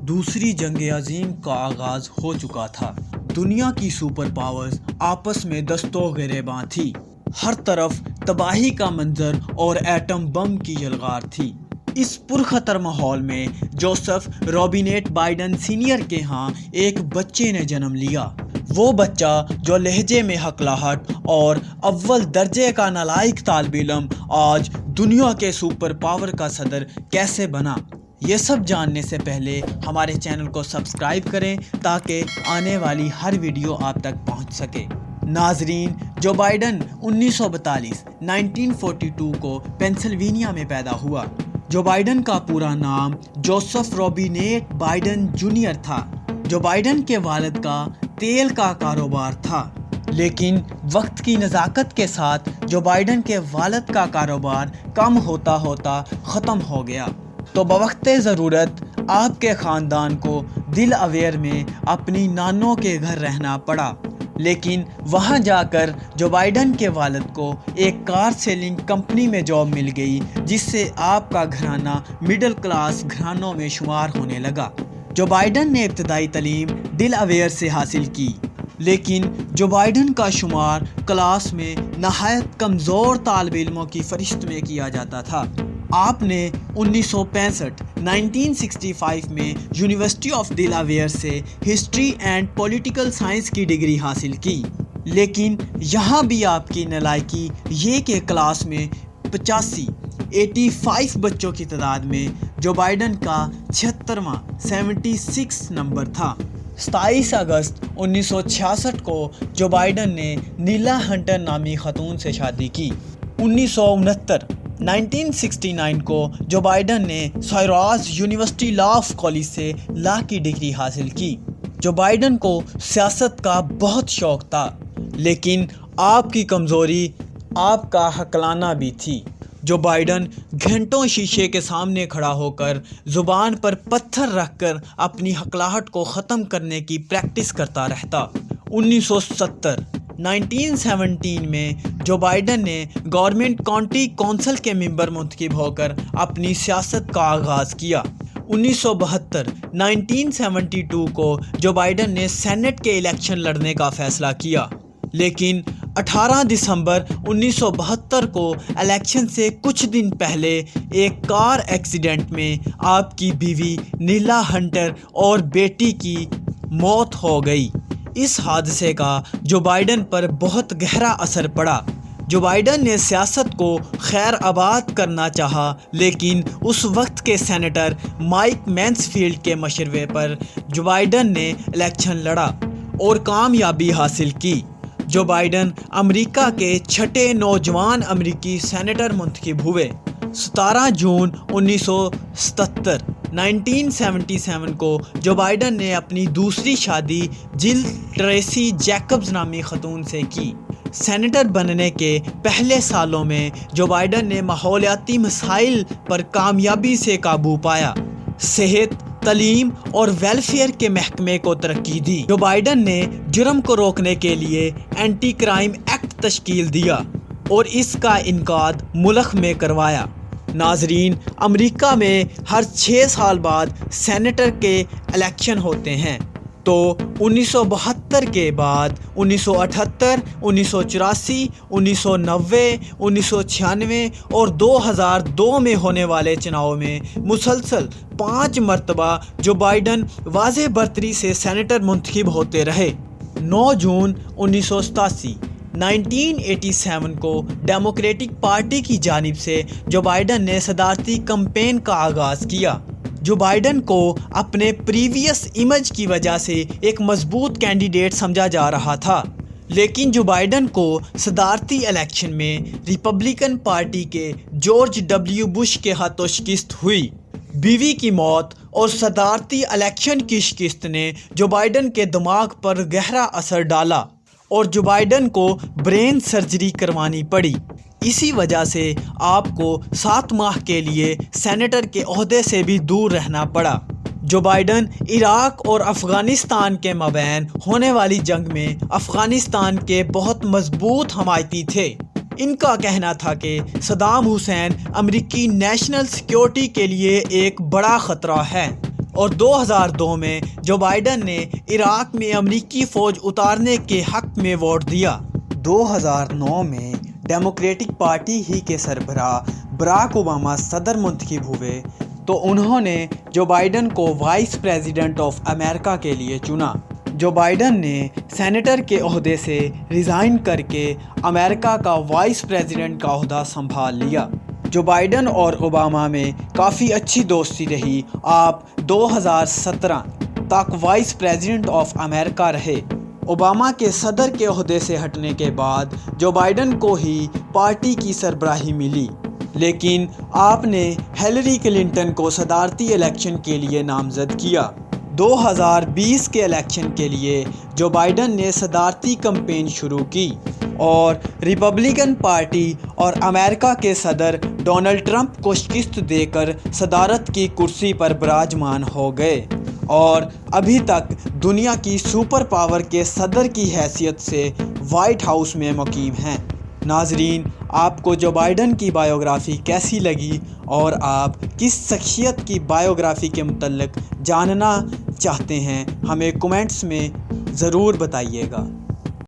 دوسری جنگ عظیم کا آغاز ہو چکا تھا۔ دنیا کی سپر پاورز آپس میں دست و گریباں تھی۔ ہر طرف تباہی کا منظر اور ایٹم بم کی یلغار تھی۔ اس پرخطر ماحول میں جوزف رابینیٹ بائیڈن سینئر کے ہاں ایک بچے نے جنم لیا۔ وہ بچہ جو لہجے میں ہکلاہٹ اور اول درجے کا نالائق طالب علم آج دنیا کے سپر پاور کا صدر کیسے بنا، یہ سب جاننے سے پہلے ہمارے چینل کو سبسکرائب کریں تاکہ آنے والی ہر ویڈیو آپ تک پہنچ سکے۔ ناظرین، جو بائیڈن 1942 کو پینسلوینیا میں پیدا ہوا۔ جو بائیڈن کا پورا نام جوزف رابینیٹ بائیڈن جونیئر تھا۔ جو بائیڈن کے والد کا تیل کا کاروبار تھا، لیکن وقت کی نزاکت کے ساتھ جو بائیڈن کے والد کا کاروبار کم ہوتا ہوتا ختم ہو گیا، تو بوقت ضرورت آپ کے خاندان کو دل اویر میں اپنی نانوں کے گھر رہنا پڑا۔ لیکن وہاں جا کر جو بائیڈن کے والد کو ایک کار سیلنگ کمپنی میں جاب مل گئی، جس سے آپ کا گھرانہ مڈل کلاس گھرانوں میں شمار ہونے لگا۔ جو بائیڈن نے ابتدائی تعلیم دل اویر سے حاصل کی، لیکن جو بائیڈن کا شمار کلاس میں نہایت کمزور طالب علموں کی فہرست میں کیا جاتا تھا۔ آپ نے 1965 میں یونیورسٹی آف دل اویر سے ہسٹری اینڈ پولیٹیکل سائنس کی ڈگری حاصل کی، لیکن یہاں بھی آپ کی نالائکی یہ کہ کلاس میں 85 بچوں کی تعداد میں جو بائیڈن کا 76واں نمبر تھا۔ 27 اگست 1966 کو جو بائیڈن نے نیلا ہنٹر نامی خاتون سے شادی کی۔ 1969 کو جو بائیڈن نے سائراس یونیورسٹی لا آف کالج سے لا کی ڈگری حاصل کی۔ جو بائیڈن کو سیاست کا بہت شوق تھا، لیکن آپ کی کمزوری آپ کا ہکلانا بھی تھی۔ جو بائیڈن گھنٹوں شیشے کے سامنے کھڑا ہو کر زبان پر پتھر رکھ کر اپنی ہکلاہٹ کو ختم کرنے کی پریکٹس کرتا رہتا۔ 1917 میں جو بائیڈن نے گورنمنٹ کاؤنٹی کونسل کے ممبر منتخب ہو کر اپنی سیاست کا آغاز کیا۔ 1972 کو جو بائیڈن نے سینٹ کے الیکشن لڑنے کا فیصلہ کیا، لیکن 18 دسمبر 1972 کو الیکشن سے کچھ دن پہلے ایک کار ایکسیڈنٹ میں آپ کی بیوی نیلا ہنٹر اور بیٹی کی موت ہو گئی۔ اس حادثے کا جو بائیڈن پر بہت گہرا اثر پڑا۔ جو بائیڈن نے سیاست کو خیر آباد کرنا چاہا، لیکن اس وقت کے سینیٹر مائک مینسفیلڈ کے مشورے پر جو بائیڈن نے الیکشن لڑا اور کامیابی حاصل کی۔ جو بائیڈن امریکہ کے چھٹے نوجوان امریکی سینیٹر منتخب ہوئے۔ 17 جون 1977 کو جو بائیڈن نے اپنی دوسری شادی جل ٹریسی جیکبز نامی خاتون سے کی۔ سینیٹر بننے کے پہلے سالوں میں جو بائیڈن نے ماحولیاتی مسائل پر کامیابی سے قابو پایا، صحت، تعلیم اور ویلفیئر کے محکمے کو ترقی دی۔ جو بائیڈن نے جرم کو روکنے کے لیے اینٹی کرائم ایکٹ تشکیل دیا اور اس کا انعقاد ملک میں کروایا۔ ناظرین، امریکہ میں ہر 6 سال بعد سینیٹر کے الیکشن ہوتے ہیں، تو 1972 کے بعد 1978، 1984، 1990، 1996 اور 2002 میں ہونے والے چناؤ میں مسلسل 5 مرتبہ جو بائیڈن واضح برتری سے سینیٹر منتخب ہوتے رہے۔ 9 جون 1987 کو ڈیموکریٹک پارٹی کی جانب سے جو بائیڈن نے صدارتی کمپین کا آغاز کیا۔ جو بائیڈن کو اپنے پریویس امیج کی وجہ سے ایک مضبوط کینڈیڈیٹ سمجھا جا رہا تھا، لیکن جو بائیڈن کو صدارتی الیکشن میں ریپبلکن پارٹی کے جارج ڈبلیو بش کے ہاتھوں شکست ہوئی۔ بیوی کی موت اور صدارتی الیکشن کی شکست نے جو بائیڈن کے دماغ پر گہرا اثر ڈالا اور جو بائیڈن کو برین سرجری کروانی پڑی۔ اسی وجہ سے آپ کو 7 ماہ کے لیے سینیٹر کے عہدے سے بھی دور رہنا پڑا۔ جو بائیڈن عراق اور افغانستان کے مابین ہونے والی جنگ میں افغانستان کے بہت مضبوط حمایتی تھے۔ ان کا کہنا تھا کہ صدام حسین امریکی نیشنل سیکیورٹی کے لیے ایک بڑا خطرہ ہے اور 2002 میں جو بائیڈن نے عراق میں امریکی فوج اتارنے کے حق میں ووٹ دیا۔ 2009 میں ڈیموکریٹک پارٹی ہی کے سربراہ براک اوباما صدر منتخب ہوئے تو انہوں نے جو بائیڈن کو وائس پریزیڈنٹ آف امریکہ کے لیے چنا۔ جو بائیڈن نے سینیٹر کے عہدے سے ریزائن کر کے امریکہ کا وائس پریزیڈنٹ کا عہدہ سنبھال لیا۔ جو بائیڈن اور اوباما میں کافی اچھی دوستی رہی۔ آپ 2017 تک وائس پریزیڈنٹ آف امریکہ رہے۔ اوباما کے صدر کے عہدے سے ہٹنے کے بعد جو بائیڈن کو ہی پارٹی کی سربراہی ملی، لیکن آپ نے ہیلری کلنٹن کو صدارتی الیکشن کے لیے نامزد کیا۔ 2020 کے الیکشن کے لیے جو بائیڈن نے صدارتی کمپین شروع کی اور ریپبلکن پارٹی اور امریکہ کے صدر ڈونلڈ ٹرمپ کو شکست دے کر صدارت کی کرسی پر براجمان ہو گئے اور ابھی تک دنیا کی سپر پاور کے صدر کی حیثیت سے وائٹ ہاؤس میں مقیم ہیں۔ ناظرین، آپ کو جو بائیڈن کی بائیوگرافی کیسی لگی اور آپ کس شخصیت کی بائیوگرافی کے متعلق جاننا چاہتے ہیں، ہمیں کومنٹس میں ضرور بتائیے گا۔